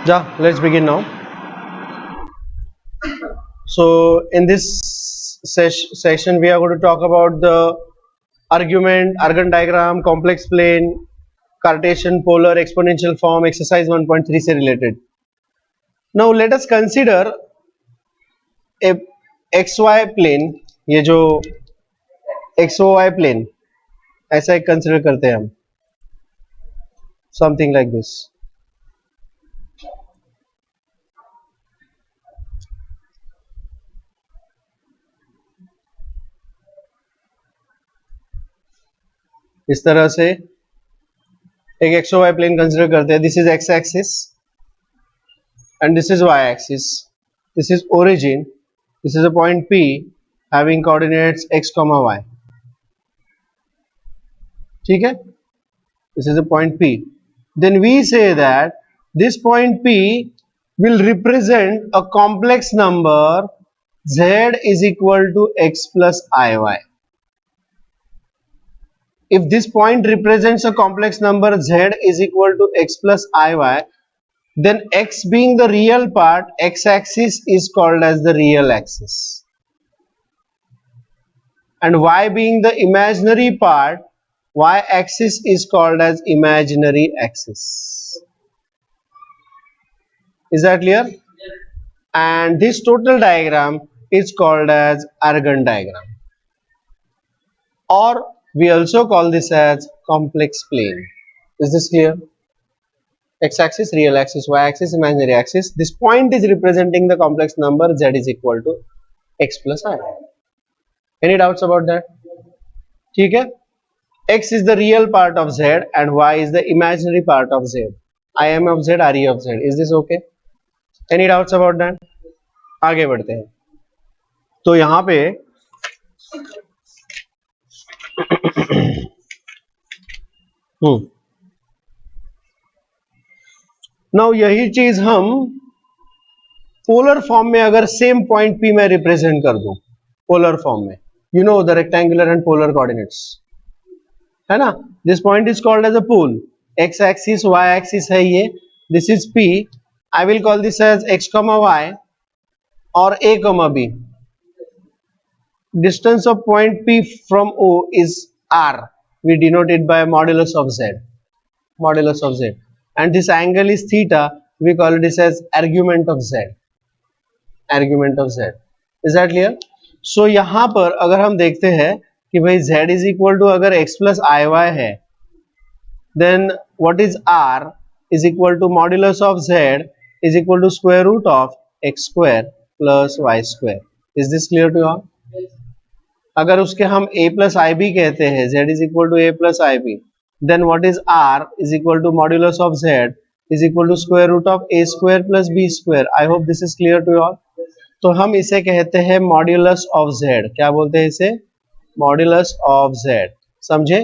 Let's begin now. So in this session we are going to talk about the argument, Argand diagram, complex plane, Cartesian, polar, exponential form, exercise 1.3 से related. Now let us consider a xy plane, ये जो xy plane ऐसा एक consider करते हैं हम, something like this. इस तरह से एक XY प्लेन कंसिडर करते हैं. This is x axis and this is y axis. This is origin. This is a point P having coordinates x, y. ठीक है, this is a point P. Then we say that this point P will represent a complex number z is equal to x plus iy. If this point represents a complex number z is equal to x plus iy, then x being the real part, x-axis is called as the real axis, and y being the imaginary part, y-axis is called as imaginary axis. Is that clear? And this total diagram is called as Argand diagram, or we also call this as complex plane. Is this clear? X-axis, real axis, y-axis, imaginary axis. This point is representing the complex number z is equal to x plus I. Any doubts about that? ठीक है? X is the real part of z and y is the imaginary part of z. I am of z, RE of z. Is this okay? Any doubts about that? आगे बढ़ते हैं. तो यहाँ पे now यही चीज हम पोलर फॉर्म में अगर सेम पॉइंट P में रिप्रेजेंट कर दूं, पोलर फॉर्म में, you know the rectangular and polar coordinates, है ना. This point is called as a pole. X axis, Y axis है ये. This is P. I will call this as x, y और a, b. Distance of point P from O is R. We denote it by modulus of z. Modulus of z. And this angle is theta. We call this as argument of z. Argument of z. Is that clear? So यहाँ पर अगर हम देखते हैं कि भाई z is equal to अगर x plus iy है, then what is R is equal to modulus of z is equal to square root of x square plus y square. Is this clear to you all? अगर उसके हम a plus ib कहते हैं, z is equal to a plus ib, then what is R is equal to modulus of z is equal to square root of a square plus b square. I hope this is clear to you all. तो हम इसे कहते हैं modulus of z. क्या बोलते हैं इसे? Modulus of z. समझे?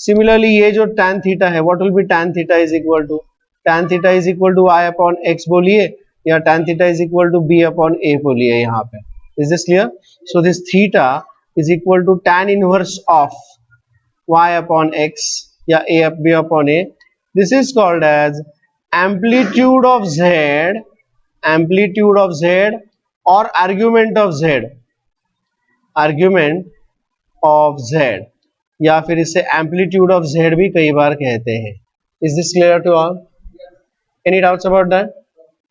Similarly ये जो tan theta है, what will be tan theta is equal to? Tan theta is equal to y upon x बोलिए, या tan theta is equal to b upon a बोलिए यहाँ पे. Is this clear? So this theta is equal to tan inverse of y upon x या b upon a. This is called as amplitude of z, amplitude of z or argument of z, argument of z, या फिर इसे amplitude of z भी कई बार कहते हैं. Is this clear to all? Any doubts about that?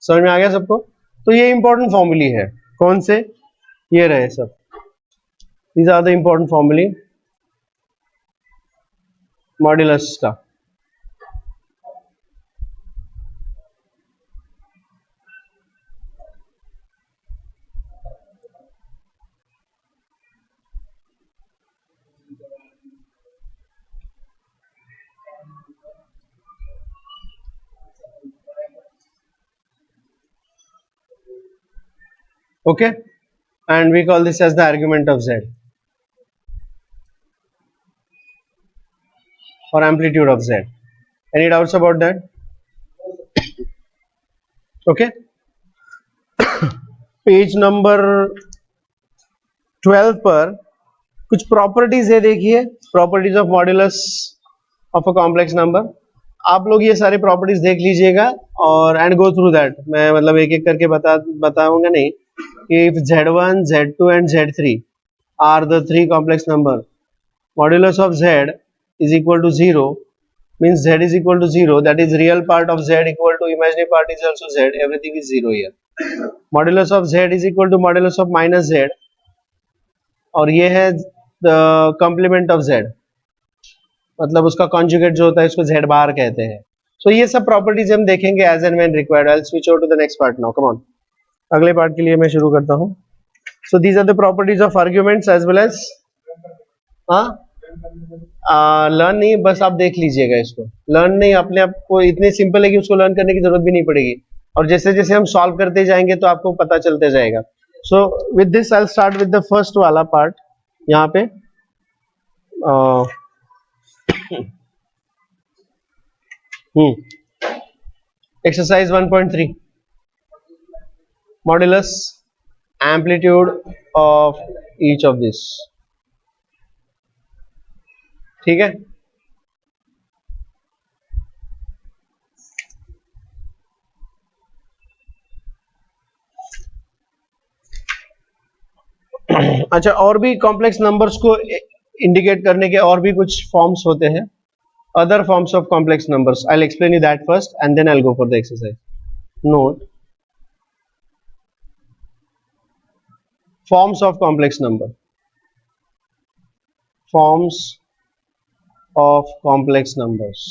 समझ में आ गया सबको? तो ये important formulae है. कौन से? ये रहे सब. These are the important formulae. Modulus का. Okay, and we call this as the argument of z or amplitude of z. Any doubts about that? Okay. Page number 12 पर कुछ प्रॉपर्टीज है, देखिए. Properties of modulus of a complex number. आप लोग ये सारे properties देख लीजिएगा और एंड गो थ्रू दैट। मैं मतलब एक एक करके बताऊंगा नहीं कि if Z1, Z2 and Z3 are the three complex number, modulus of Z is equal to 0 means Z is equal to 0, that is real part of Z equal to imaginary part is also Z, everything is 0 here. Modulus of Z is equal to modulus of minus Z और ये है complement of Z, मतलब उसका conjugate जो होता है इसको Z बार कहते हैं। सो ये सब प्रॉपर्टीज हम देखेंगे as and when required. I will switch over to the next part now, come on. अगले पार्ट के लिए मैं शुरू करता हूँ। So these are the properties of arguments as well as learn नहीं, बस आप देख लीजिएगा इसको। लर्न नहीं, अपने आप को इतने सिंपल है कि उसको लर्न करने की जरूरत भी नहीं पड़ेगी, और जैसे जैसे हम सॉल्व करते जाएंगे तो आपको पता चलते जाएगा। So with this I will start with the first वाला पार्ट यहाँ पे। Exercise 1.3 modulus amplitude of each of this. ठीक है, अच्छा, और भी कॉम्प्लेक्स नंबर्स को इंडिकेट करने के और भी कुछ फॉर्म्स होते हैं, other forms of complex numbers. I will explain you that first and then I will go for the exercise. Note forms of complex number, forms of complex numbers।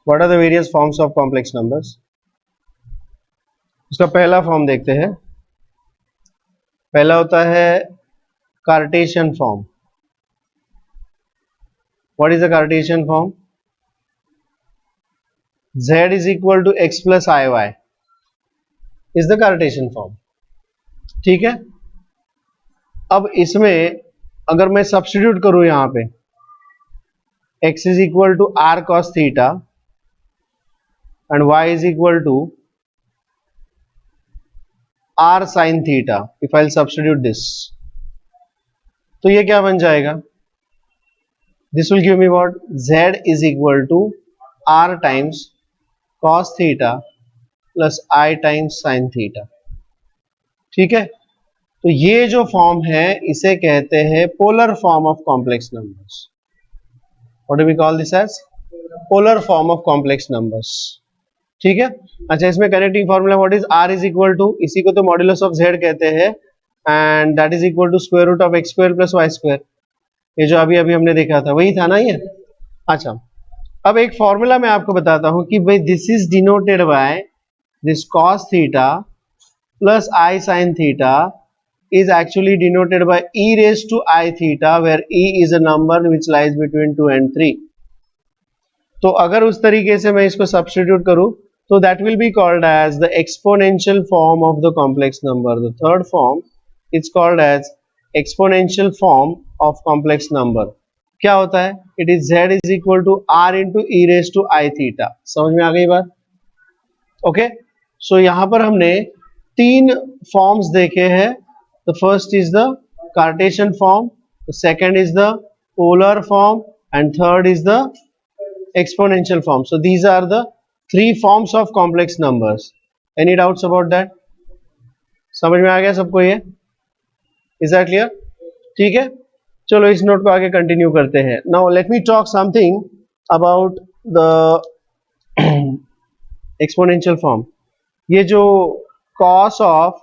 what are the various forms of complex numbers? उसका पहला form देखते हैं। पहला होता है Cartesian form. What is the Cartesian form? Z is equal to x plus iy is the Cartesian form। ठीक है, अब इसमें अगर मैं सब्स्टिट्यूट करूं यहां पे x is equal to r cos theta and y is equal to r sin theta, if I'll substitute this, तो ये क्या बन जाएगा? This will give me what? Z is equal to r times cos theta plus I times sin theta। ठीक है, तो ये जो फॉर्म है इसे कहते हैं polar form of complex numbers. What do we call this as? Polar form of complex numbers. ठीक है, अच्छा, इसमें connecting formula what is r is equal to, इसी को तो मॉड्यूलस ऑफ Z कहते हैं, and that is equal to square root of x square plus y square. ये जो अभी अभी हमने देखा था वही था ना ये। अच्छा, अब एक फॉर्मूला मैं आपको बताता हूं कि भाई this is denoted by this cos theta plus I sin theta is actually denoted by e raised to I theta, where e is a number which lies between 2 and 3। तो अगर उस तरीके से मैं इसको सब्स्टिट्यूट करूं तो that will be called as the exponential form of the complex number। The third form is called as exponential form of complex number। क्या होता है? It is z is equal to r into e raised to I theta। समझ में आ गई बात? Okay, सो यहां पर हमने तीन फॉर्म्स देखे हैं। The first is the Cartesian form, the second is the polar form, and third is the exponential form। So these are the three forms of complex numbers। Any doubts about that? समझ में आ गया सबको ये? Is that clear? ठीक है, चलो इस नोट को आगे कंटिन्यू करते हैं। Now let me talk something about the exponential form। ये जो cos of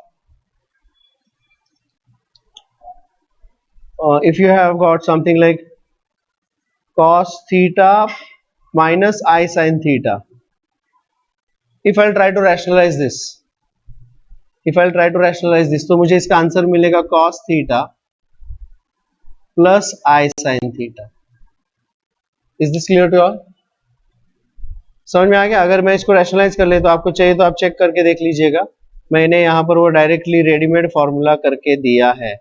if you have got something like cos theta minus I sin theta, if I'll try to rationalize this, तो मुझे इसका answer मिलेगा cos theta plus I sin theta। Is this clear to all? समझ में आ गया? अगर मैं इसको रैशनलाइज कर ले तो आपको चाहिए तो आप चेक करके देख लीजिएगा, मैंने यहाँ पर वो डायरेक्टली रेडीमेड फॉर्मूला करके दिया है।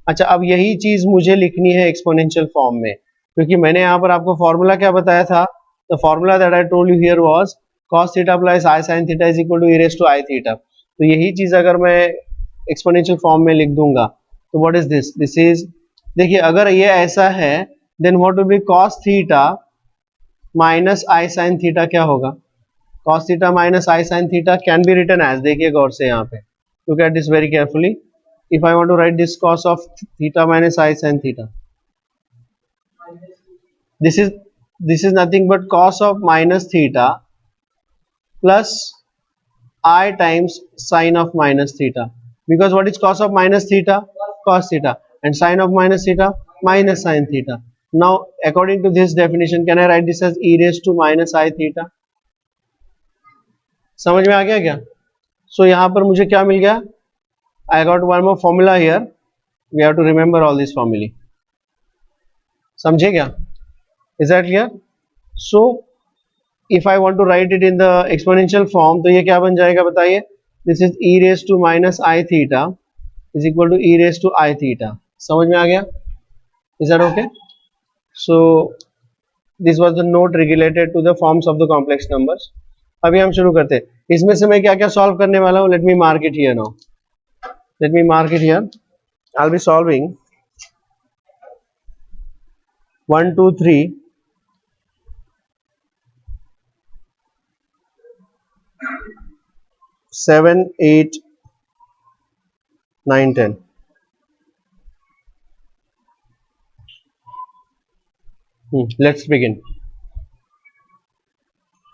अच्छा, अब यही चीज मुझे लिखनी है एक्सपोनेंशियल फॉर्म में, क्योंकि मैंने यहाँ पर आपको फॉर्मूला क्या बताया था? The formula that I told you here was cos theta plus I sin theta is equal to e raise to I theta. तो यही चीज अगर मैं एक्सपोनेंशियल फॉर्म में लिख दूंगा तो what is this, this is, देखिए अगर ये ऐसा है then what will be cos theta minus I sine theta, क्या होगा cos theta minus I sine theta can be written as, देखिए गौर से यहाँ पे look at this very carefully, if I want to write this cos of theta minus I sine theta, this is nothing but cos of minus theta plus I times sine of minus theta, because what is cos of minus theta, cos theta, and sine of minus theta, minus sine theta. Now according to this definition can I write this as e raised to minus I theta, समझ में आ गया क्या? So यहाँ पर मुझे क्या मिल गया, I got one more formula here, we have to remember all these formulae, समझे क्या? Is that clear? So if I want to write it in the exponential form तो ये क्या बन जाएगा बताइए, this is e raised to minus I theta is equal to e raised to I theta, समझ में आ गया? Is that okay? So this was the note related to the forms of the complex numbers. अभी हम शुरू करते हैं, इसमें से मैं क्या क्या सॉल्व करने वाला हूँ, let me mark it here now, let me mark it here, I'll be solving 1 2 3 7 8 9 10. Let's begin.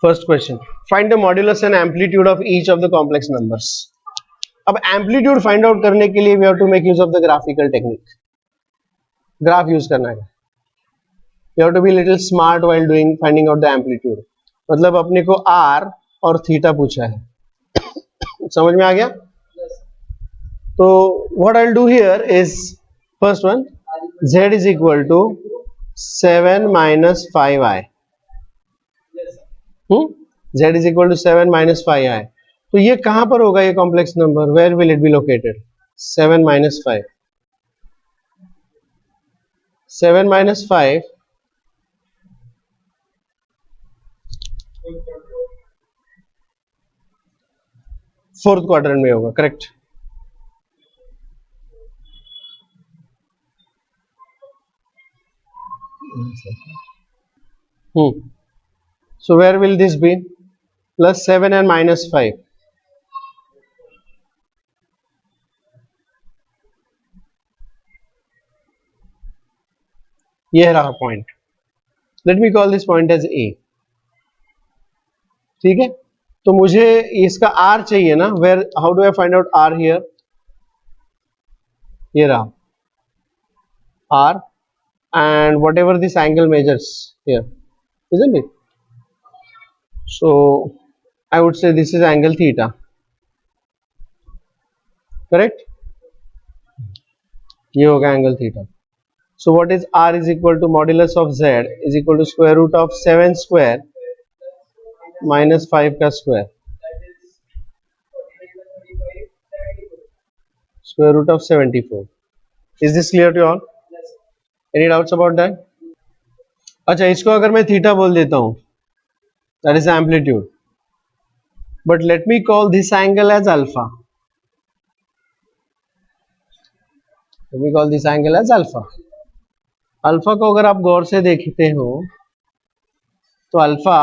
First question, find the modulus and amplitude of each of the complex numbers. अब amplitude find out करने के लिए we have to make use of the graphical technique. Graph use करना है, you have to be little smart while doing finding out the amplitude. मतलब अपने को r और थीटा पूछा है, समझ में आ गया? तो what I'll do here is first one, z is equal to 7 minus 5i. z is equal to 7 minus 5i. तो ये कहां पर होगा ये complex number, where will it be located? 7 minus 5, 7 minus 5 fourth quadrant में होगा, correct? So where will this be? Plus 7 and minus 5. ये रहा point, let me call this point as A, ठीक है? तो मुझे इसका r चाहिए ना, where how do I find out r here, ये रहा r and whatever this angle measures here, isn't it? So I would say this is angle theta, correct? ये होगा angle theta. So what is r is equal to modulus of z is equal to square root of 7 square minus 5 का square, square root of 74. Is this clear to all? Any doubts about that? अच्छा, इसको अगर मैं theta बोल देता हूं, that is amplitude, but let me call this angle as alpha. Let me call this angle as alpha. Alpha को अगर आप गौर से देखते हो तो alpha,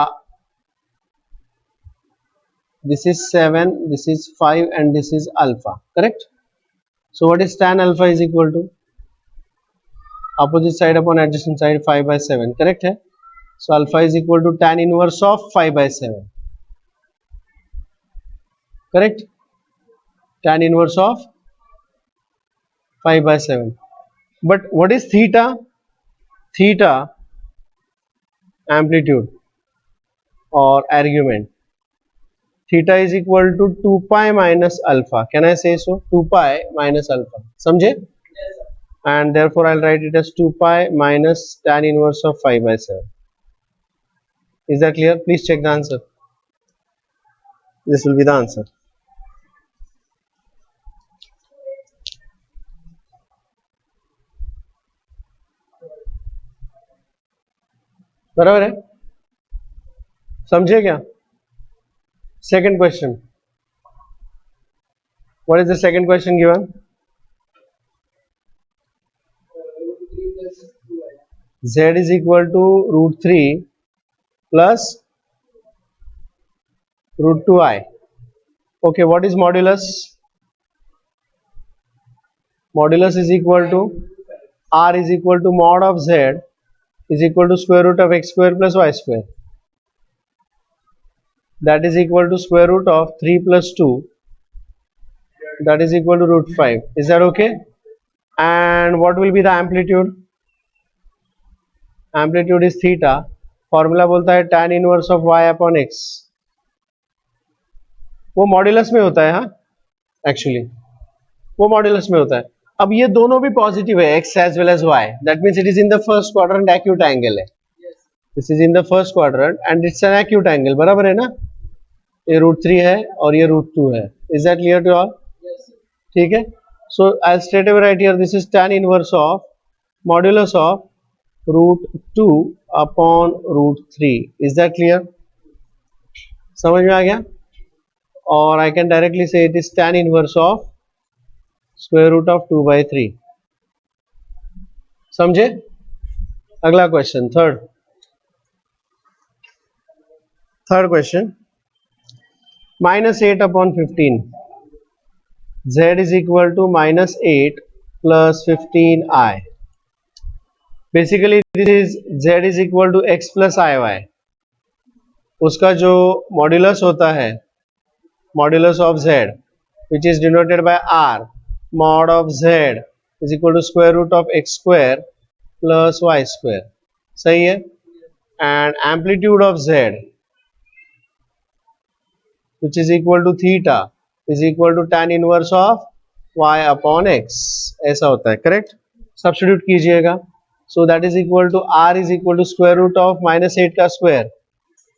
this is 7, this is 5 and this is alpha, correct? So what is tan alpha is equal to opposite side upon adjacent side 5 by 7, correct है? So alpha is equal to tan inverse of 5 by 7, correct? Tan inverse of 5 by 7. But what is theta? Theta amplitude or argument. Theta is equal to 2 pi minus alpha. Can I say so? 2 pi minus alpha. समझे? And therefore I'll write it as 2 pi minus tan inverse of 5 by 7. Is that clear? Please check the answer. This will be the answer. बराबर है? समझे क्या? Second question. What is the second question given? Z is equal to root 3 plus root 2i. Okay, what is modulus? Modulus is equal to R is equal to mod of Z is equal to square root of x square plus y square. That is equal to square root of 3 plus 2. That is equal to root 5. Is that okay? And what will be the amplitude? Amplitude is theta. Formula बोलता है tan inverse of y upon x. वो modulus में होता है. हाँ, actually वो modulus में होता है. अब ये दोनों भी पॉजिटिव है, x as well as y. That means it is in the first quadrant, acute angle है. This is in the first quadrant and it's an acute angle. बराबर है ना? ये रूट 3 है और ये रूट 2 है. Is that clear to all? ठीक है. So I straight away right here this is tan inverse of modulus of root 2 upon root 3. Is that clear? समझ में आ गया? और I can directly say it is tan inverse of square root of 2 by 3. समझे? अगला question, third question. -8 upon 15. Z is equal to -8 plus 15i. Basically this is Z is equal to x plus iy. उसका जो modulus होता है, modulus of Z which is denoted by R, mod of Z is equal to square root of x square plus y square. सही है? And amplitude of Z which is equal to theta is equal to tan inverse of y upon x. ऐसा होता है. Correct? Substitute कीजिएगा. So that is equal to r is equal to square root of -8 का square.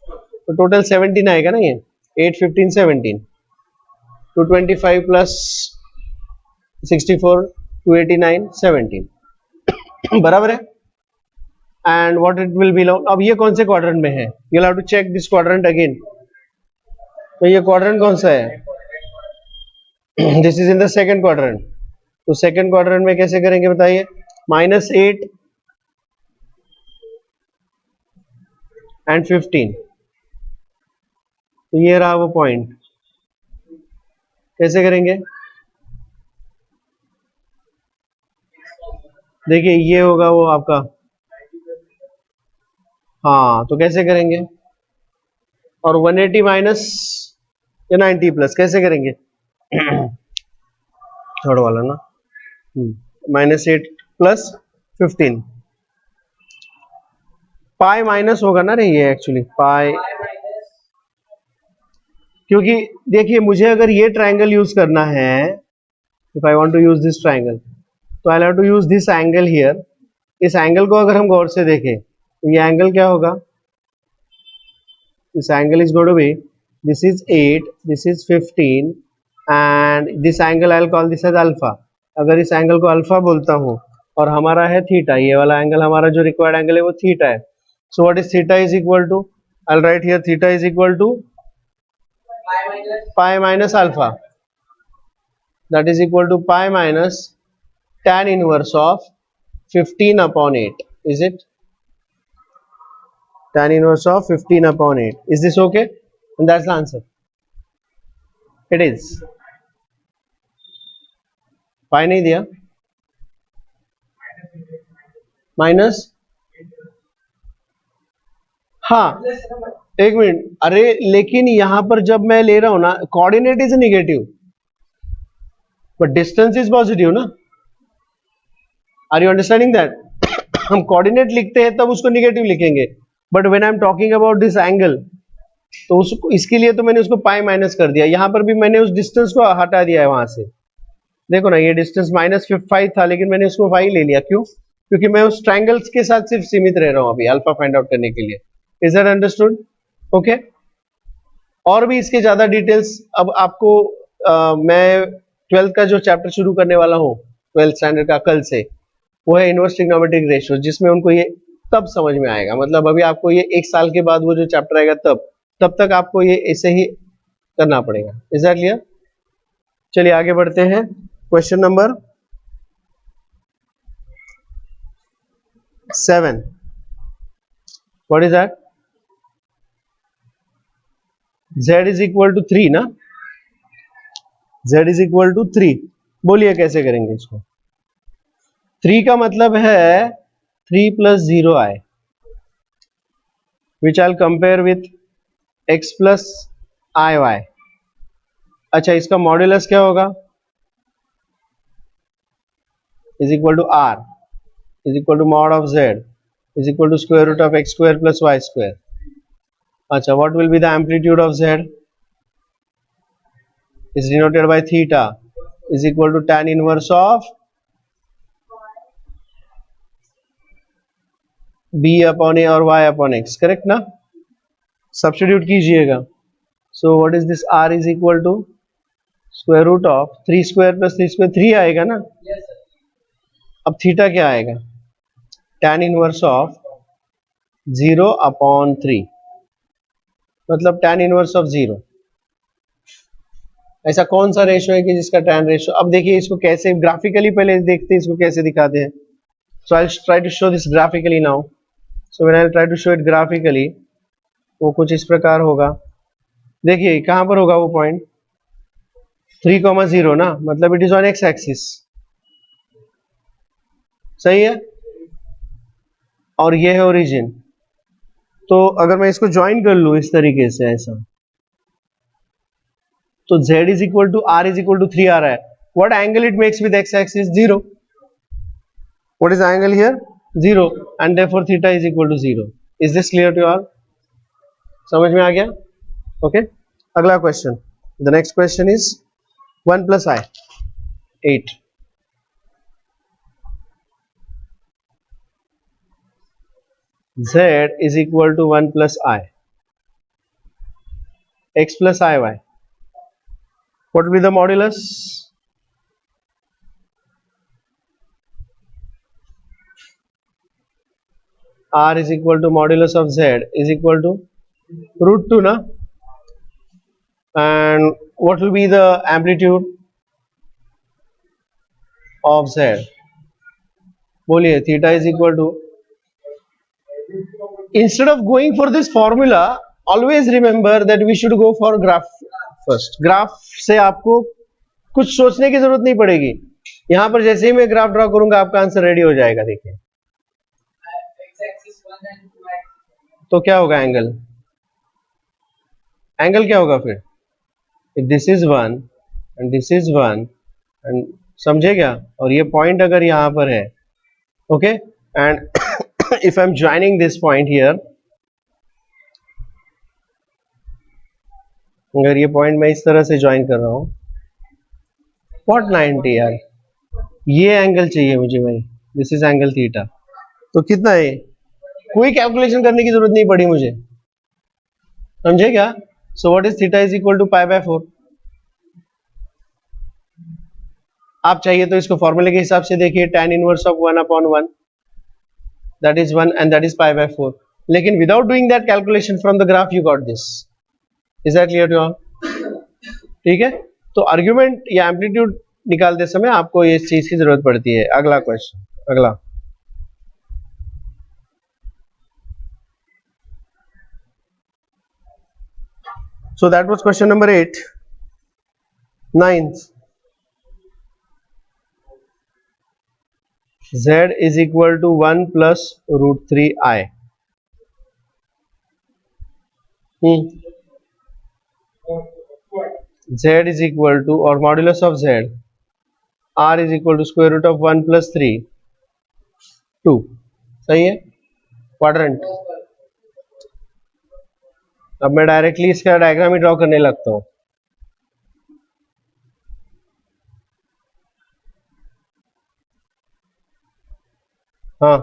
तो total 17 आएगा ना. ये 8 15 17 225 plus 64 289 17. बराबर है. And what it will belong. अब ये कौन से क्वाड्रेंट में है? You will have to check this quadrant again. तो ये क्वाड्रेंट कौन सा है? This is in the second quadrant. तो सेकंड क्वाड्रेंट में कैसे करेंगे बताइए? -8 एंड 15. तो ये रहा वो पॉइंट. कैसे करेंगे? देखिए ये होगा वो आपका. हाँ, तो कैसे करेंगे? और 180 माइनस या 90 प्लस कैसे करेंगे? थर्ड वाला ना. -8 प्लस 15. पाई माइनस होगा ना रे ये एक्चुअली पाई. क्योंकि देखिए मुझे अगर ये ट्रायंगल यूज करना है, if I want to use this triangle, तो I have to use this angle here. इस एंगल को अगर हम गौर से देखें तो ये एंगल क्या होगा? This angle is going to be, this is 8, this is 15 and this angle I'll call this as alpha. अगर इस एंगल को अल्फा बोलता हूँ और हमारा है थीटा, ये वाला एंगल हमारा जो रिक्वायर्ड एंगल है वो थीटा है. So what is theta is equal to? I'll write here theta is equal to pi minus alpha. That is equal to pi minus tan inverse of 15 upon 8. Is it? Tan inverse of 15 upon 8. Is this okay? And that's the answer. It is. पाई नहीं दिया. Minus. हाँ एक minute. अरे लेकिन यहां पर जब मैं ले रहा हूं ना, coordinate is negative but distance is positive ना. Are you understanding that? हम कोऑर्डिनेट लिखते हैं तब उसको नेगेटिव लिखेंगे, but when I am talking about this angle, तो उसको इसके लिए तो मैंने उसको पाई माइनस कर दिया. यहां पर भी मैंने उस डिस्टेंस को हटा दिया है वहां से. देखो ना, ये डिस्टेंस -5 था लेकिन मैंने उसको 5 ले लिया. क्यों? क्योंकि मैं उस ट्रायंगल्स के साथ सिर्फ सीमित रह रहा हूं अभी अल्फा फाइंड आउट करने के लिए. Is that understood? ओके. और भी इसके ज्यादा डिटेल्स अब आपको मैं 12th का जो चैप्टर शुरू करने वाला हूँ 12th स्टैंडर्ड का कल से, वो है इनवर्स ट्रिग्नोमेट्रिक रेशियो, जिसमें उनको ये तब समझ में आएगा. मतलब अभी आपको ये 1 साल के बाद वो जो चैप्टर आएगा तब तक आपको ये ऐसे ही करना पड़ेगा. Is that clear? चलिए आगे बढ़ते हैं। Question number 7, what is that? z is equal to 3 ना, z इज इक्वल टू 3। बोलिए कैसे करेंगे इसको? 3 का मतलब है 3 plus 0i, which I compare with x plus i y. अच्छा, इसका मॉड्यूलस क्या होगा? Is equal to r is equal to mod of z is equal to square root of x square plus y square. अच्छा, what will be the amplitude of z? Is denoted by theta is equal to tan inverse of b upon a और y upon x, correct ना? Substitute कीजिएगा। So what is this? r is equal to square root of 3 square plus 3 square 3 आएगा ना। अब theta क्या आएगा? tan inverse of 0 upon 3, मतलब tan inverse of 0। ऐसा कौन सा रेशो है कि जिसका tan रेशो? अब देखिए इसको कैसे ग्राफिकली, पहले देखते हैं इसको कैसे दिखाते हैं। So I try to show this graphically now. So when I try to show it graphically, वो कुछ इस प्रकार होगा। देखिए कहां पर होगा वो पॉइंट? 3,0 ना, मतलब it is on x axis, सही है। और ये है ओरिजिन। तो अगर मैं इसको ज्वाइन कर लूं इस तरीके से ऐसा, तो z is equal to r is equal to 3 आ रहा है। What angle it makes with x axis? 0। What is angle here? 0, and therefore theta is equal to 0। Is this clear to all? समझ में आ गया? ओके, अगला question. The next question is 1 प्लस i 8। z is equal to 1 plus I, x plus iy. What will be the modulus? R is equal to modulus of z is equal to root 2 na, and what will be the amplitude of z? बोलिए, theta is equal to, instead of going for this formula, always remember that we should go for graph first. Graph से आपको कुछ सोचने की जरूरत नहीं पड़ेगी। यहां पर जैसे ही मैं ग्राफ ड्रॉ करूंगा आपका आंसर रेडी हो जाएगा। देखिए तो क्या होगा? एंगल, एंगल क्या होगा फिर? If this is 1 and this is 1 and, समझे क्या? और ये पॉइंट अगर यहां पर है, okay, and if I'm joining this point here, अगर ये पॉइंट मैं इस तरह से ज्वाइन कर रहा हूं, what 90 यार, ये एंगल चाहिए मुझे भाई, दिस इज एंगल थीटा। तो कितना है? कोई कैलकुलेशन करने की जरूरत नहीं पड़ी मुझे, समझे क्या? So what is theta is equal to pi by 4। आप चाहिए तो इसको फॉर्मूले के हिसाब से देखिए, tan inverse of 1 upon 1, that is 1 and that is pi by 4. लेकिन without doing that calculation from the graph you got this. Is that clear to all? ठीक है, तो आर्ग्यूमेंट या एम्पलीट्यूड निकालते समय आपको इस चीज की जरूरत पड़ती है। अगला क्वेश्चन, अगला। So that was question number 8. 9th, z is equal to 1 plus root 3i. Z is equal to, or modulus of z, r is equal to square root of 1 plus 3 2, सही है। क्वाड्रेंट। अब मैं directly इसका diagram ही draw करने लगता हूं। हाँ,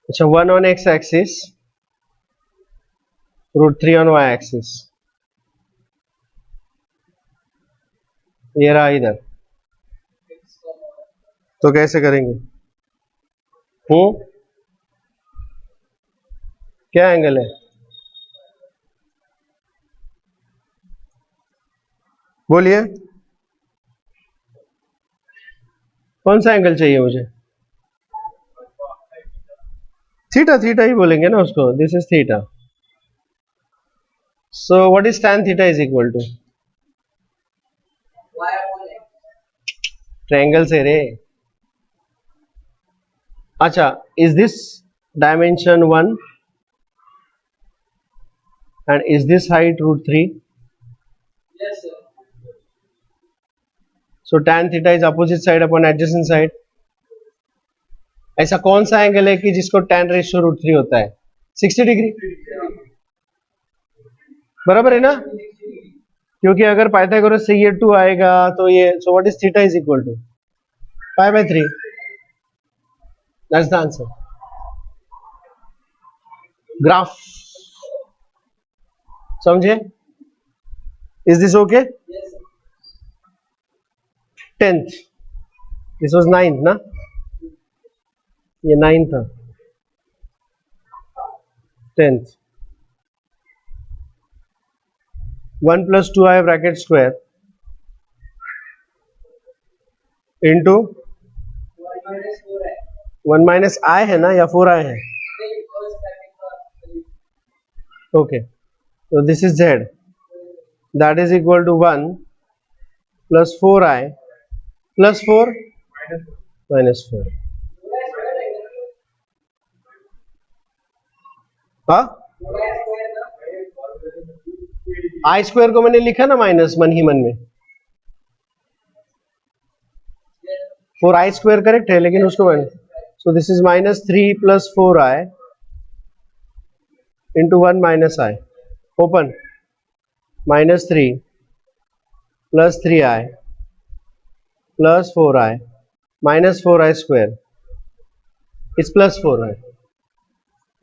अच्छा, 1 on x axis, root 3 on y axis, ये रहा इधर। तो कैसे करेंगे? क्या एंगल है? बोलिए कौन सा एंगल चाहिए मुझे? थीटा, थीटा ही बोलेंगे ना उसको, this is theta. So what is tan theta is equal to? Triangle से रे. अच्छा, is this dimension 1 and is this height √3? Yes sir. So tan theta is opposite side upon adjacent side. ऐसा कौन सा angle है कि जिसको tan ratio √3 होता है? 60 डिग्री. बराबर है ना, क्योंकि अगर पाइथागोरस से ये 2 आएगा तो ये, so what is theta is equal to π/3. That's the answer. Graph समझे? Is this okay? Yes. 10th. This was 9th ना? ये 9th था. 10th. 1 plus 2i bracket square into 1 minus I है ना या 4i है? Okay. So this is z. That is equal to 1 plus 4i plus 4 minus 4. हाँ, आई square को मैंने लिखा ना माइनस मन ही मन में. 4i स्क्वायर करेक्ट है, लेकिन उसको minus. So this is minus 3 plus 4i into 1 minus I. Open. Minus 3 plus 3i plus 4i minus 4i square is plus 4i.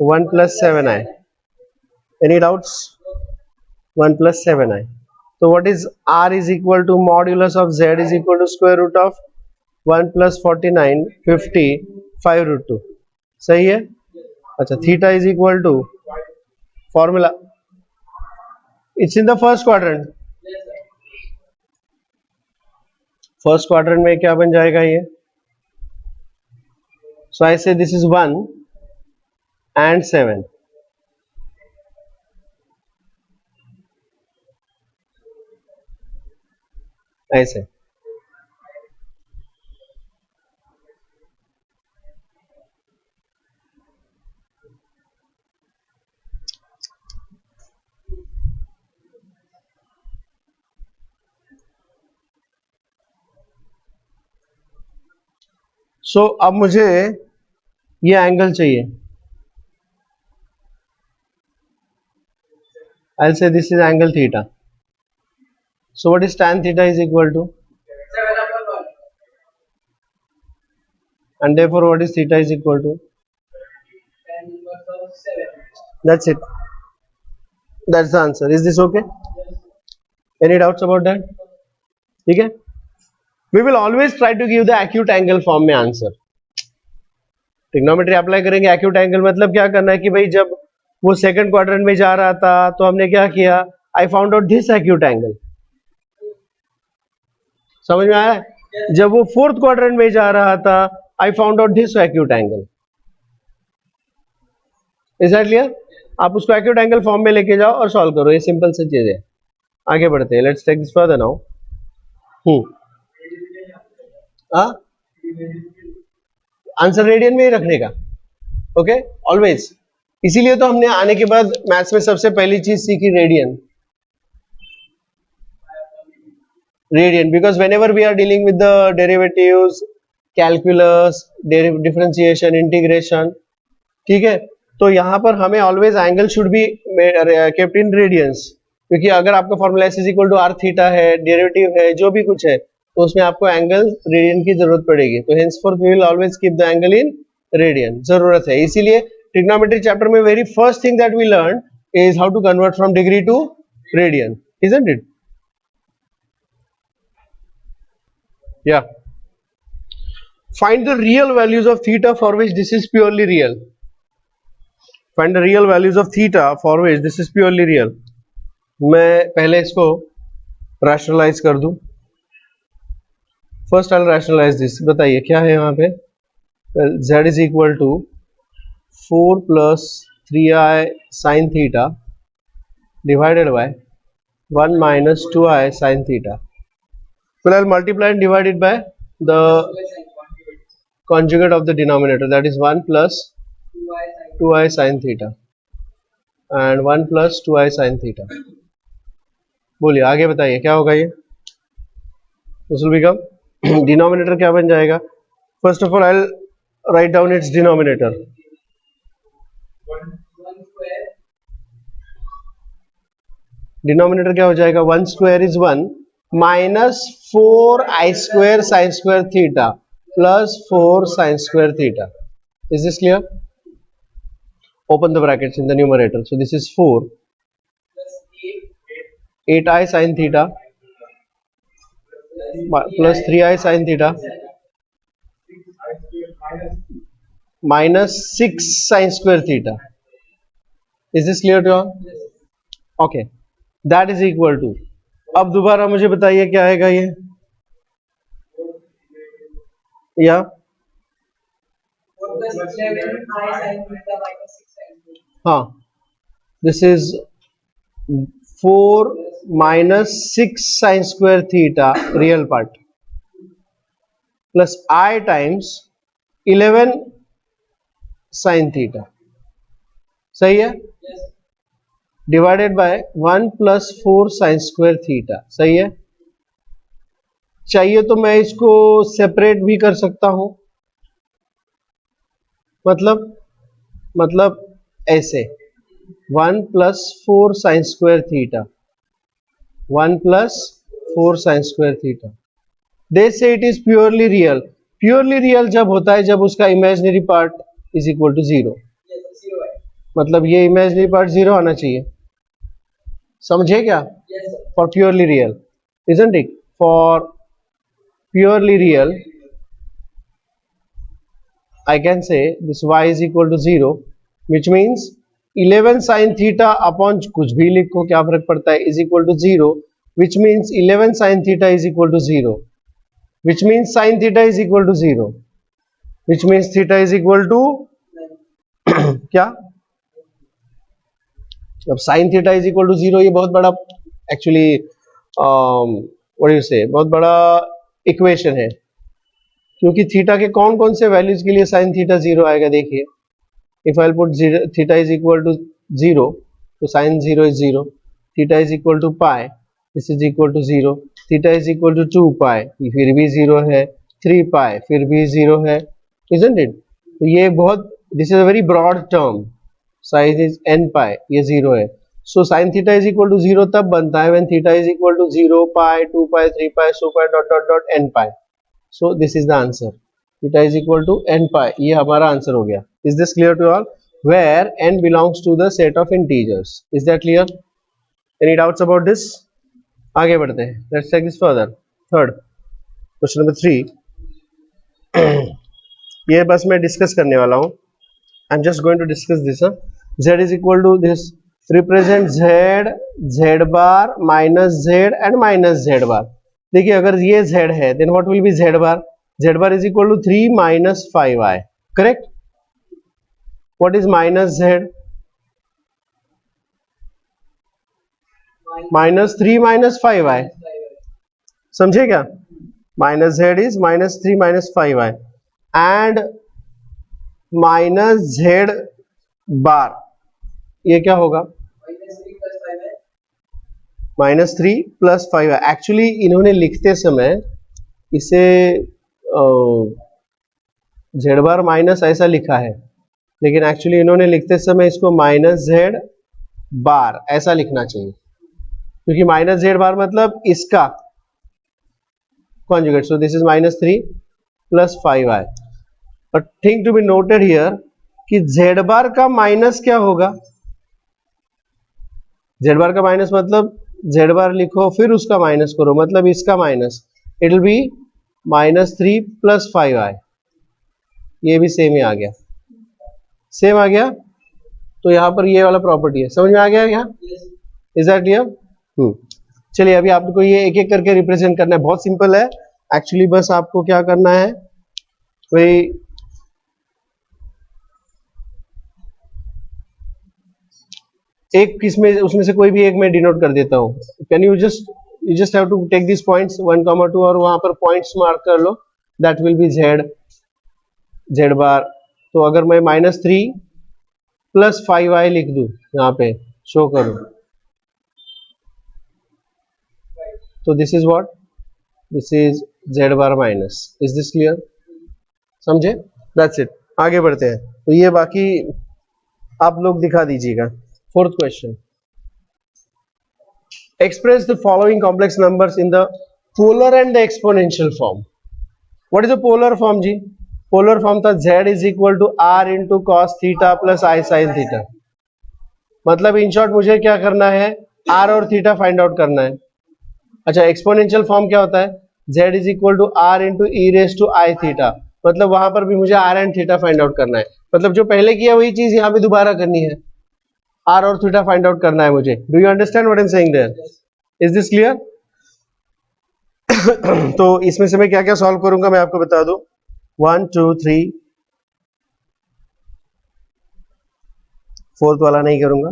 1 plus 7i. Any doubts? 1 plus 7i. So what is r is equal to modulus of z is equal to square root of 1 plus 49 50 5 root 2. सही है? अच्छा, theta is equal to formula. It's in the first quadrant. First quadrant में क्या बन जाएगा ये? So I say this is 1 and 7. ऐसे. So अब मुझे ये एंगल चाहिए. I'll say this is angle theta. So what is tan theta is equal to? 7/1. And therefore what is theta is equal to? Tan inverse of 7. That's it. That's the answer. Is this okay? Any doubts about that? ठीक है? We will always try to give the acute angle form में answer. Trigonometry apply करेंगे. Acute angle मतलब क्या करना है कि भाई जब वो सेकंड क्वाड्रेंट में जा रहा था तो हमने क्या किया, I found out this acute angle. समझ में आया? जब वो फोर्थ क्वाड्रेंट में जा रहा था I found out this acute angle. Is that clear? आप उसको एक्यूट एंगल फॉर्म में लेके जाओ और सॉल्व करो. ये सिंपल सी चीज है. आगे बढ़ते हैं. Let's take this further now. Answer radian में ही रखने का. Okay, always. इसीलिए तो हमने आने के बाद मैथ्स में सबसे पहली चीज सीखी radian. Radian because whenever we are dealing with the derivatives, calculus, differentiation, integration, ठीक है, तो यहाँ पर हमें always angle should be kept in radians. क्योंकि अगर आपका formula S is equal to r theta है, डेरिवेटिव है, जो भी कुछ है, तो उसमें आपको एंगल रेडियन की जरूरत पड़ेगी. तो henceforth we will always keep the angle in radian. जरूरत है. इसीलिए ट्रिग्नोमेट्री चैप्टर में very first thing that we learn is how to convert from degree to radian. Isn't it? Yeah. Find the real values of theta for which this is purely real. Find the real values of theta for which this is purely real. मैं पहले इसको rationalise कर दूं. First I rationalise this. बताइए क्या है यहाँ पे. well, z is equal to 4 plus 3i sine theta divided by 1 minus 2i sine theta. फिर I'll multiply and divide it by the conjugate of the denominator, that is 1 plus 2i sin theta and 1 plus 2i sin theta. बोलिए आगे बताइए क्या होगा ये. This will become denominator क्या बन जाएगा. First of all I'll write down its denominator. Denominator क्या हो जाएगा. 1 square is 1 minus 4i square sin square theta plus 4 sin square theta. Is this clear? Open the brackets in the numerator. So this is 4 8i sin theta plus 3i sin theta minus 6 sin square theta. Is this clear to all? Okay. That is equal to. अब दोबारा मुझे बताइए क्या आएगा ये. या हाँ, this is 4 minus 6 sin square theta real part plus I times 11 sin theta. सही है. Divided by 1 plus 4 sine square theta. सही है. चाहिए तो मैं इसको सेपरेट भी कर सकता हूं. मतलब ऐसे 1 plus 4 sine square theta 1 plus 4 sine square theta. They say it is purely real. Purely real जब होता है जब उसका imaginary part is equal to 0. मतलब ये इमेजिनरी पार्ट 0 आना चाहिए. समझे क्या. For purely real isn't it? For purely real I can say this y is equal to 0, which means 11 sin theta upon कुछ भी लिखो क्या फर्क पड़ता है is equal to 0, which means 11 sin theta is equal to 0, which means sin theta is equal to 0, which means theta is equal to क्या. अब sine theta is equal to 0 ये बहुत बड़ा एक्चुअली व्हाट यू से बहुत बड़ा equation है. क्योंकि थीटा के कौन कौन से वैल्यूज के लिए साइन थीटा 0 आएगा. देखिए if I put theta is equal to 0 तो sine 0 is 0. Theta is equal to pi this is equal to 0. Theta is equal to 2 pi फिर भी 0 है. 3 पाई फिर भी 0 है. Isn't it. तो ये बहुत this is a very broad term. Sine is n pi ये 0 है. So sine theta is equal to 0 तब बनता है when theta is equal to 0 pi 2 pi 3 pi so pi dot dot dot n pi. So this is the answer. Theta is equal to n pi. ये हमारा answer हो गया. Is this clear to all. Where n belongs to the set of integers. Is that clear. Any doubts about this. आगे बढ़ते हैं. Let's take this further. Third question number 3. ये बस मैं डिस्कस करने वाला हूं. I'm just going to discuss this. Z is equal to this. Represent Z, Z bar minus Z and minus Z bar. देखिए अगर ये Z है, then what will be Z bar? Z bar is equal to 3 minus 5i. Correct? What is minus Z? Minus 3 minus 5i. समझे क्या? Minus Z is minus 3 minus 5i. And minus z bar ये क्या होगा. Minus 3 plus 5. Actually इन्होंने लिखते समय इसे Z bar minus ऐसा लिखा है, लेकिन एक्चुअली इन्होंने लिखते समय इसको माइनस जेड बार ऐसा लिखना चाहिए, क्योंकि माइनस जेड बार मतलब इसका conjugate. So this is minus 3 plus 5i. But thing to be noted here कि z बार का माइनस क्या होगा. z बार का माइनस मतलब z बार लिखो फिर उसका माइनस करो, मतलब इसका minus. It will B minus 3 plus 5i. ये भी सेम ही आ गया. सेम आ गया. तो यहां पर ये वाला प्रॉपर्टी है. समझ में आ गया क्या. Is that clear. चलिए अभी आपको ये एक एक करके रिप्रेजेंट करना है, बहुत सिंपल है एक्चुअली। बस आपको क्या करना है, वही एक किसमें उसमें से कोई भी एक मैं डिनोट कर देता हूँ। Can you just have to take this points 1,2 और वहां पर पॉइंट्स मार्क कर लो, that will be z bar. तो अगर मैं -3 + 5i लिख दूं यहाँ पे शो करूं, तो this is what, this is z bar minus. Is this clear? समझे? That's it. आगे बढ़ते हैं। तो ये बाकी आप लोग दिखा दीजिएगा। Fourth question, express the following complex numbers in the polar and the exponential form. What is the polar form जी? polar form था z is equal to r into cos theta plus I sin theta। मतलब in short मुझे क्या करना है, r और theta find out करना है। अच्छा, एक्सपोनेंशियल फॉर्म क्या होता है, z is equal to r into e raised to I theta। मतलब वहां पर भी मुझे r and theta find out करना है। मतलब जो पहले किया वही चीज यहाँ पे दोबारा करनी है, r और थीटा फाइंड आउट करना है मुझे। Do you understand what I am saying there? Is this clear? तो इसमें से मैं क्या क्या सॉल्व करूंगा मैं आपको बता दूं। 1 2 3, फोर्थ वाला नहीं करूंगा,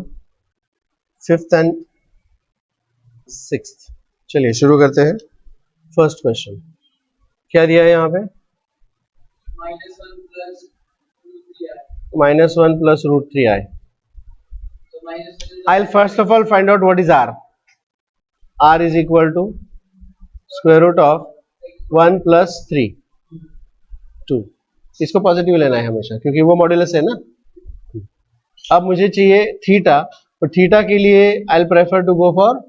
फिफ्थ एंड सिक्स्थ। चलिए शुरू करते हैं। फर्स्ट क्वेश्चन क्या दिया है यहाँ पे, -1 + √3i। I'll first of all find out what is r. r is equal to square root of 1 + 3 2। इसको पॉजिटिव लेना है हमेशा क्योंकि वो मॉड्यूलस है ना। अब मुझे चाहिए थीटा, तो थीटा के लिए I prefer to go for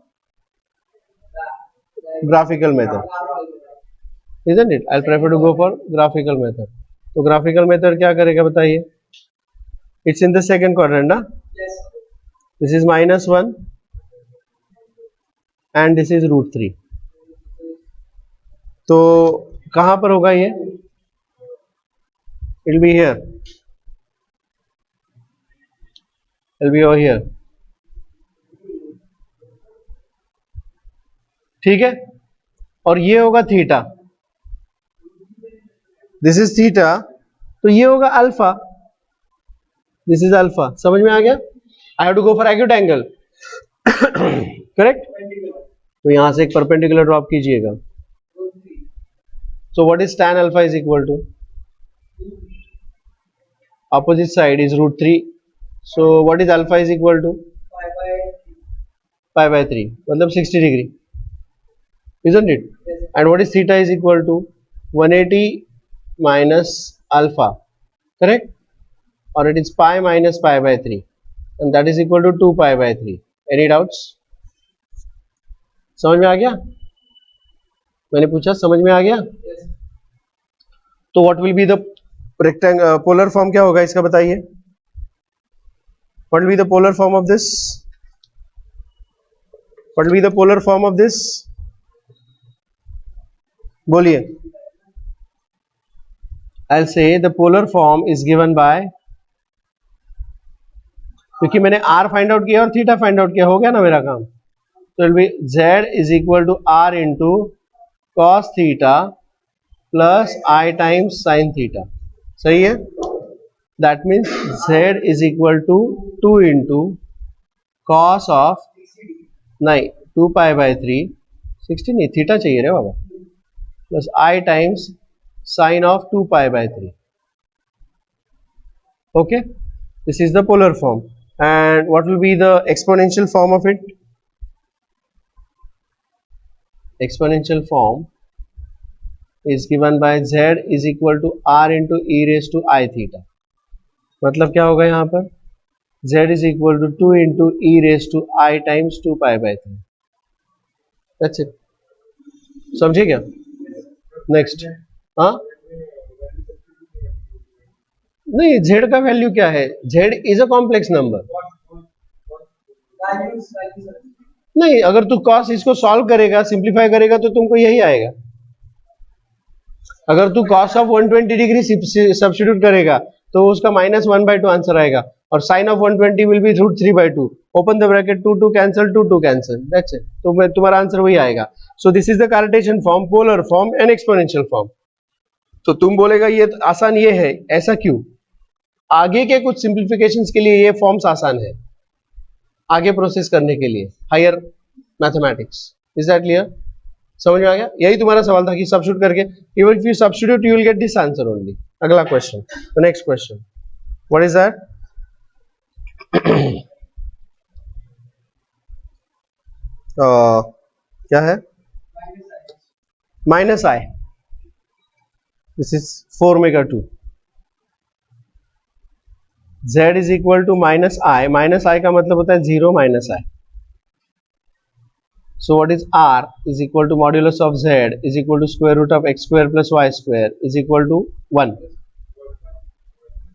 graphical method, isn't it? I'll prefer to go for graphical method। तो ग्राफिकल मेथड क्या करेगा बताइए? It's in the second quadrant ना। This is -1 and this is √3। तो कहां पर होगा ये? It will be here, it will be over here. ठीक है, और ये होगा थीटा, दिस इज थीटा, तो ये होगा अल्फा, दिस इज अल्फा। समझ में आ गया? I have to go for acute angle, correct? तो यहां से एक परपेंडिकुलर ड्रॉप कीजिएगा। So what is tan alpha is equal to, opposite side is √3, so what is alpha is equal to π/3, मतलब 60 degree, isn't it? And what is theta is equal to 180 minus alpha, correct? Or it is pi minus π/3, and that is equal to 2π/3। Any doubts? समझ में आ गया? मैंने पूछा समझ में आ गया? तो what will be the rectangle polar form क्या होगा इसका बताइए? What will be the polar form of this? What will be the polar form of this? बोलिए। I'll say the polar form is given by, क्योंकि मैंने r find out किया और theta find out किया, हो गया ना मेरा काम। तो it will B z is equal to r into cos theta plus I times sin theta। सही है? That means z is equal to 2 into cos of, नहीं 2π/3, 60 नहीं, थीटा चाहिए रे बाबा, plus I times sin of 2π/3। Okay, this is the polar form। And what will be the exponential form of it? Exponential form is given by z is equal to r into e raised to I theta। मतलब क्या होगा यहाँ पर, z is equal to 2 into e raised to I times 2π/3। That's it। समझे क्या? Next. हाँ नहीं, z का वैल्यू क्या है? z is a complex number. नहीं, अगर तू cos इसको सॉल्व करेगा, सिंप्लीफाई करेगा तो तुमको यही आएगा। अगर तू cos ऑफ 120 डिग्री सब्स्टिट्यूट करेगा तो उसका -1/2 आंसर आएगा। और sine of 120 will be √3/2. Open the bracket, 2 cancel, 2 cancel, that's it. तो मैं तुम्हारा आंसर वही आएगा. So this is the Cartesian form, polar form and exponential form. तो तुम बोलेगा ये आसान ये है, ऐसा क्यों? आगे के कुछ सिंप्लीफिकेशंस के लिए ये फॉर्म्स आसान है, आगे प्रोसेस करने के लिए higher mathematics. Is that clear? समझ में आ गया? यही तुम्हारा सवाल था कि सब्स्टिट्यूट करके, even if you substitute you will get this answer only. अगला question, the next question, what is that? क्या है? Minus i. This is 4 omega 2. z is equal to minus i. Minus i का मतलब होता है 0 minus i. So what is r is equal to modulus of z is equal to square root of x square plus y square is equal to 1.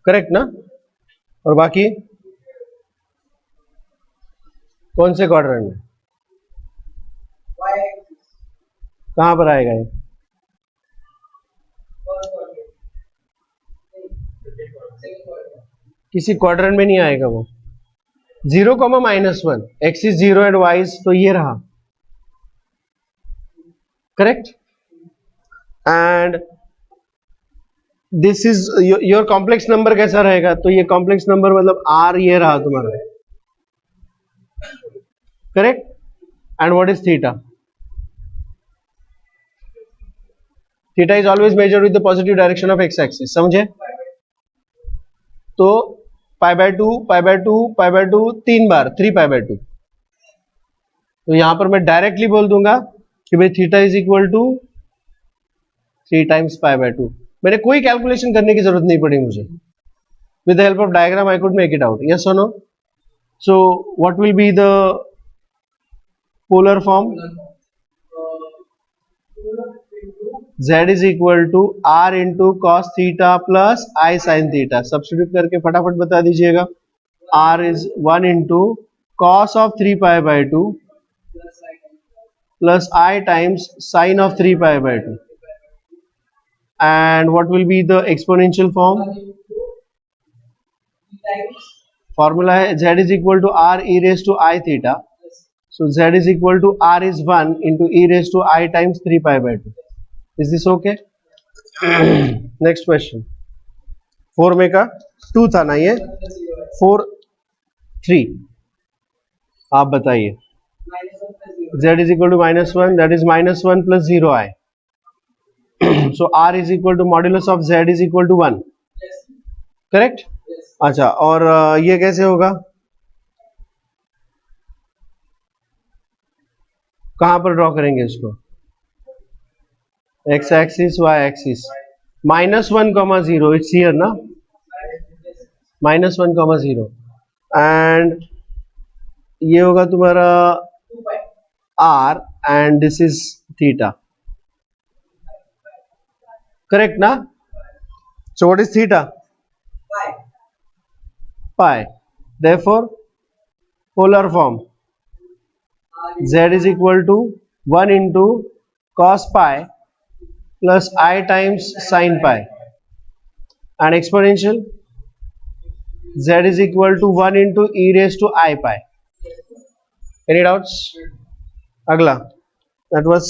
Correct ना? और बाकी कौन से quadrant में? कहां पर आएगा ये? किसी क्वाड्रेंट में नहीं आएगा वो. 0, -1, x is 0 and y is, तो ये रहा. Correct. And this is your complex number. कैसा रहेगा? तो ये कॉम्प्लेक्स नंबर मतलब r ये रहा तुम्हारा. Correct. And what is theta? Theta is always measured with the positive direction of x axis. समझे? तो π/2 π/2 π/2 3 बार, 3π/2. तो यहां पर मैं डायरेक्टली बोल दूंगा कि भाई theta is equal to 3 times π/2. मैंने कोई कैलकुलेशन करने की जरूरत नहीं पड़ी मुझे. With the help of diagram I could make it out. Yes और no? So what will be the polar form? z is equal to r into cos theta plus i sine theta. Substitute करके फटाफट बता दीजिएगा. r is 1 into cos of 3π/2 plus I times sine of 3π/2. And what will be the exponential form? Formula है z is equal to r e raised to I theta. So z is equal to r is 1 into e raised to I times 3π/2. Is this okay? Next question. 4 में का 2 था ना ये? 4 3. आप बताइए. z is equal to -1, that is -1 plus 0i. So r is equal to modulus of z is equal to 1. Correct? अच्छा, और ये कैसे होगा? कहां पर ड्रॉ करेंगे इसको? x axis, y axis. -1, 0, it's here ना? -1, 0. एंड ये होगा तुम्हारा r and this is theta. Correct na? So what is theta? Pi. Therefore polar form z is equal to 1 into cos pi plus I times sin pi. And exponential z is equal to 1 into e raised to I pi. Any doubts? अगला, that was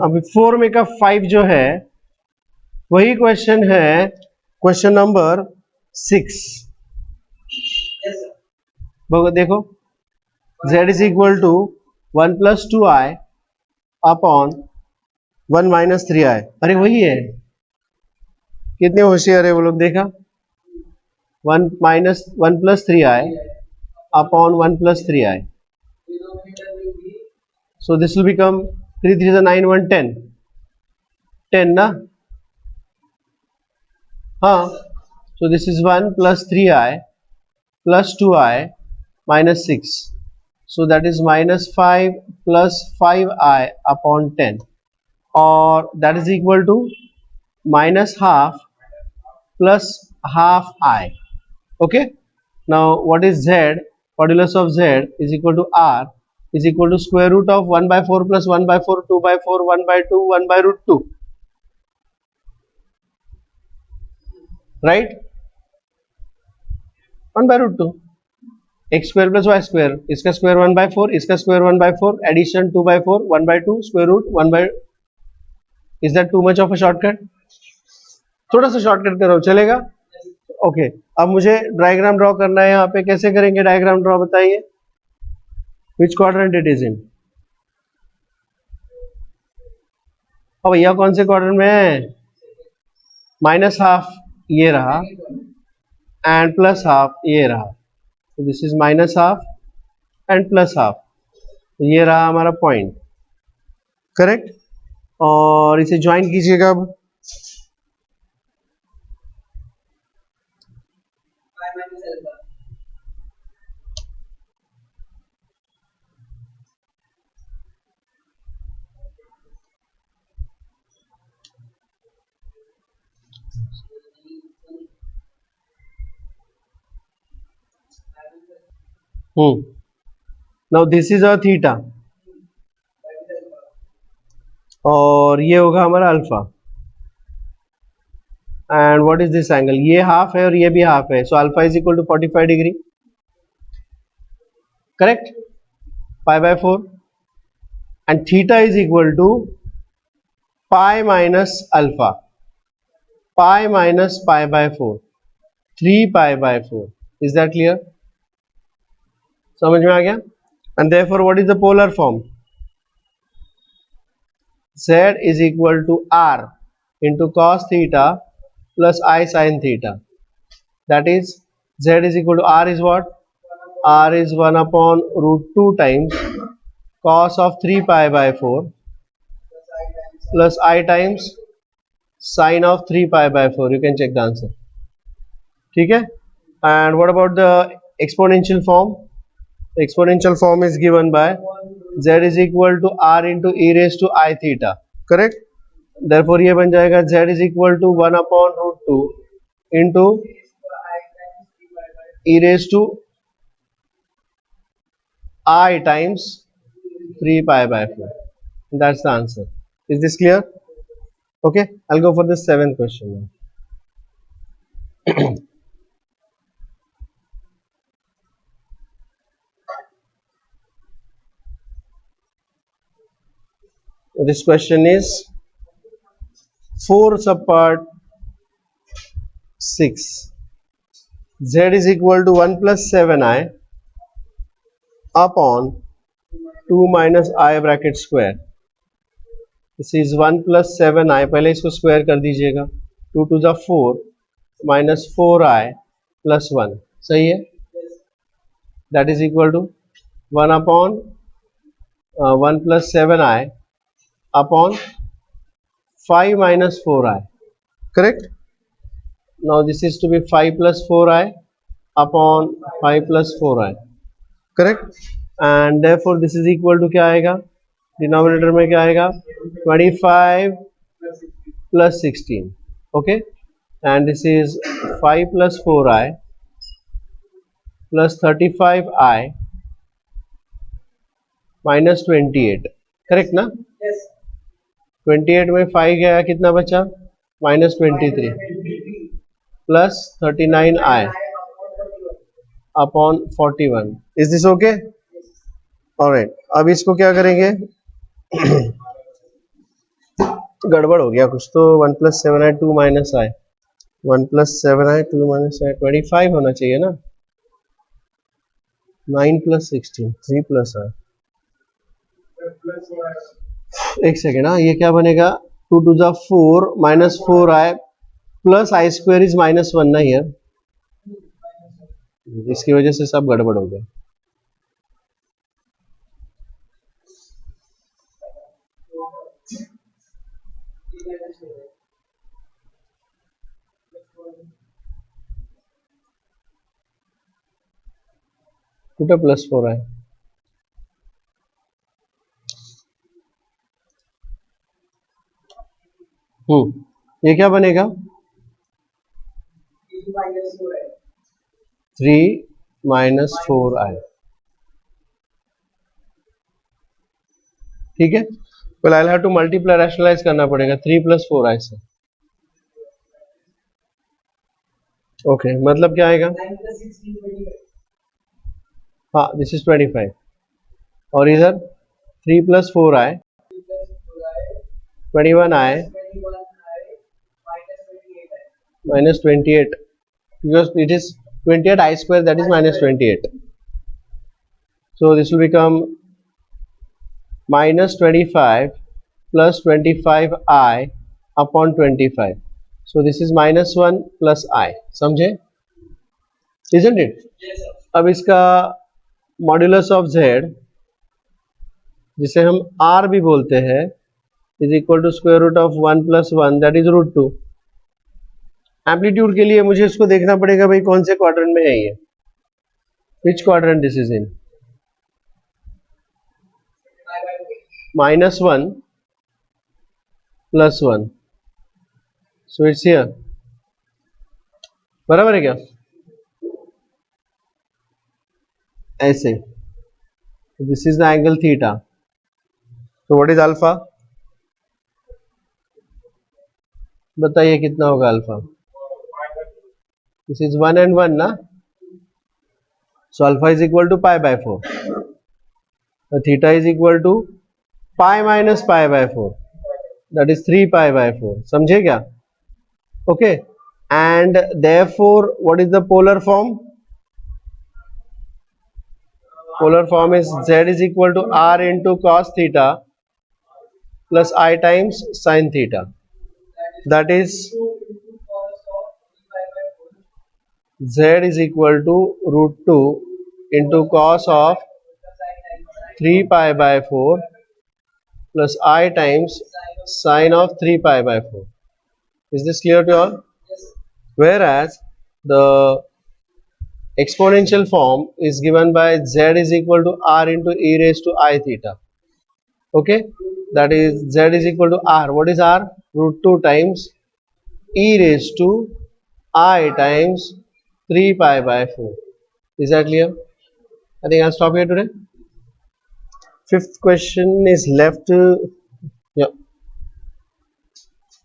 अभी 4 में का 5 जो है वही question है, question number 6. देखो, z is equal to 1 plus 2i upon 1 minus 3i. अरे वही है. कितने होशियार है वो लोग. देखा, 1 plus 3i upon 1 plus 3i. So this will become 3 3 is 9 1 10. 10 na? हाँ. So this is 1 plus 3i plus 2i minus 6. So that is minus 5 plus 5i upon 10. Or that is equal to minus half plus half I. Okay. Now what is z? Modulus of z is equal to r is equal to square root of 1/4 plus 1/4, 2/4, 1/2, 1/√2. Right? 1/√2, x square plus y square, इसका square 1/4, इसका square 1/4, addition 2/4, 1/2, square root 1/, is that too much of a shortcut? थोड़ा सा shortcut करो चलेगा? Okay अब मुझे diagram draw करना है यहाँ पे, कैसे करेंगे डायग्राम ड्रॉ बताइए? विच क्वाड्रेंट इट इज इन? अब भैया कौन से क्वाड्रेंट में है? माइनस हाफ ये रहा एंड प्लस हाफ ये रहा, तो this is minus half and plus half, ये रहा हमारा पॉइंट, करेक्ट? और इसे ज्वाइन कीजिएगा अब। Now this is a theta और ये होगा हमारा alpha, and what is this angle? ये हाफ है और ये भी हाफ है, so alpha is equal to 45 degree, correct? π/4 and theta is equal to pi minus alpha, pi minus π/4, 3 π/4, is that clear? समझ में आ गया? And therefore what is the polar form? Z is equal to R into cos theta plus I sin theta, that is Z is equal to R is what? R is 1 upon root 2 times cos of 3 π/4 plus I times sin of 3 π/4, you can check the answer, ठीक है? And what about the exponential form? The exponential form is given by Z is equal to R into e raised to I theta, correct? Therefore ये बन जाएगा Z is equal to 1 upon root 2 into e raised to I times 3 π/4. That's the answer. Is this clear? Okay, I'll go for the 7th question now. This question is 4 subpart 6. Z is equal to 1 plus 7i upon 2 minus I bracket square. This is 1 plus 7i, पहले इसको square कर दीजिएगा, 2 to the 4 minus 4i plus 1, सही है? That is equal to 1 upon 1 plus 7i upon 5 minus 4i, correct? Now this is to be 5 plus 4i upon 5 plus 4i, correct? And therefore this is equal to क्या आएगा? Denominator में क्या आएगा? 25 plus 16, okay? And this is 5 plus 4i plus 35i minus 28, correct ना? Yes. 28 में 5 गया, कितना बचा? minus 23 plus 39i upon 41. Is this okay? Alright, अब इसको क्या करेंगे? गड़बड़ हो गया कुछ तो, 1 plus 7i 2 minus i, 1 plus 7i 2 minus i, 25 होना चाहिए ना? 9 plus 16 3 plus i, एक सेकेंड, हाँ ये क्या बनेगा? 2 to the 4 minus 4i plus i square is minus 1 ना यार, इसकी वजह से सब गड़बड़ हो गया। कुछ प्लस 4i, ये क्या बनेगा? 3 minus 4i, ठीक है? well I'll have to multiply, rationalize करना पड़ेगा 3 plus 4i से, ओके मतलब क्या आएगा? हाँ दिस इज 25 और इधर 3 + 4i 21i -28 because it is 28i square, that is -28. So this will become -25 plus 25i upon 25. So this is -1 plus I. समझे? Isn't it? अब इसका मॉड्यूलस ऑफ z, जिसे हम r भी बोलते हैं, is equal to square root of 1 + 1, that is √2. Amplitude के लिए मुझे इसको देखना पड़ेगा भाई कौन से क्वाड्रेंट में है ये, विच quadrant this is in. -1 + 1, so it's here. बराबर है क्या? ऐसे this is the angle theta. तो व्हाट इज अल्फा? बताइए कितना होगा अल्फा? दिस इज 1 and 1 ना, so alpha is equal to pi/4. Theta is equal to pi minus pi/4, that is 3 pi/4. समझे क्या? Okay, and therefore what is the polar form? Polar form is z is equal to r into cos theta plus I times sin theta, that is z is equal to √2 into cos of 3 pi/4 plus I times sin of 3 pi/4. Is this clear to all? Whereas the exponential form is given by z is equal to r into e raised to I theta. Okay, that is z is equal to r. What is r? √2 times e raised to I times 3 pi/4. Is that clear? I think I'll stop here today. Fifth question is left. Yeah.